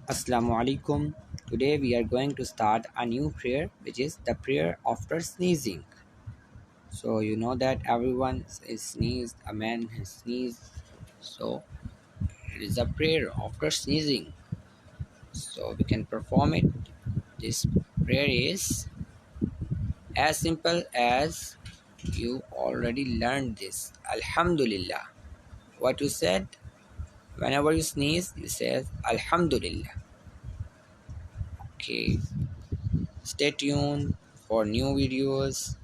Assalamu alaikum. Today we are going to start a new prayer, which is the prayer after sneezing. So you know that everyone is sneezed, a man has sneezed. So it is a prayer after sneezing. So we can perform it. This prayer is as simple as you already learned this. Alhamdulillah. What you said whenever you sneeze, you say Alhamdulillah. Okay. Stay tuned for new videos.